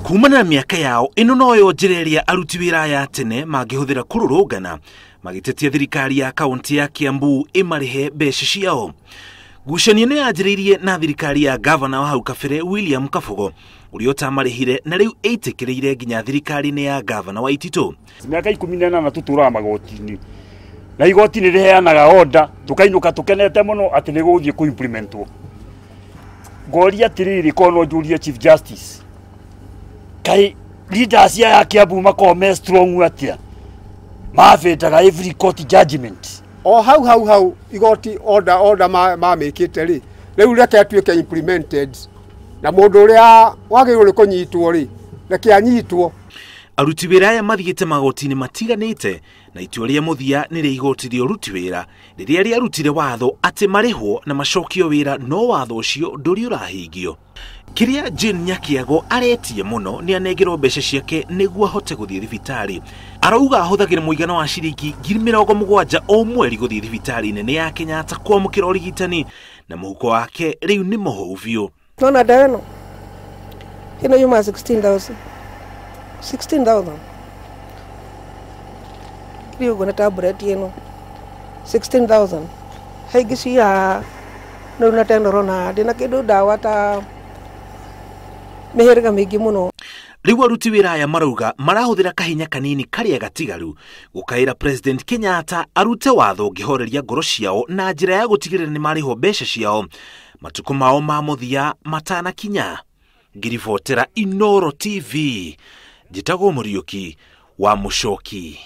Kuuma na miaka yao ino noyo njireria aruti wira ya tene mangĩhũthĩra kũrũrũngana magĩtetia thirikari ya kaunti ya Kiambu imarihe mbeca ciao. Ngucanio nĩ yanjĩrĩirie na thirikari ya gavana wa hau kabere William Kabogo ũrĩa ũtamarĩhire na rĩu ĩtĩkĩrĩire nginya thirikari-inĩ ya gavana wa Ititu. Miaka 18 tutũraga magoti-inĩ na igoti nĩ rĩheanaga order tukainũka tukenete mũno atĩ nĩ gũthiĩ ku implementwo. Ngoria atĩrĩrĩ kono njũrie Chief Justice kai leaders ya Kiambu makome strong atia mafetaga every court judgment o hau igoti order mamĩkĩte rĩ rĩu reke atuĩke implemented na mũndũ ũrĩa wagĩrĩirwo kũnyitwo rĩ reke anyitwo. Aruti wira aya mathiĩte magoti-inĩ matiganĩte na itua rĩa mũthia nĩ rĩa igoti rĩa aruti wira rĩrĩa rĩarutire watho atĩ marihwo na macokio wira no watho ũcio ndũrĩ ũrahingio. Kiria Nitunengerwo aretie mũno nĩ anengerwo mbeca ciake nĩguo ahote gũthiĩ thibitarĩ. Arauga ahũthagĩra mũigana wa ciringi 70,000 o mweri gũthiĩ thibitarĩ nene ya Kenyatta kwamũkĩra ũrigitani na mũhuko wake rĩu nĩ mũhũu biũ. Nona ndano ino yuma 16,000 kiriyo gona tablet ino 16,000 haigisia no na tendoro na ndina kindu dawa ta mĩhĩrĩga mĩingĩ mũno. Rĩu aruti wĩra aya marauga marahũthĩra kahinya kanini karĩa gatigaru gũkaĩra President Kenyatta arute watho ũngĩhoreria ngoro ciao na njĩra ya gũtigĩrĩra nĩ marĩhwo mbeca ciao matukũ mao ma mũthia matanakinya. Ngiribotera Inooro TV njĩtagwo Mũriũki wa Mũcoki.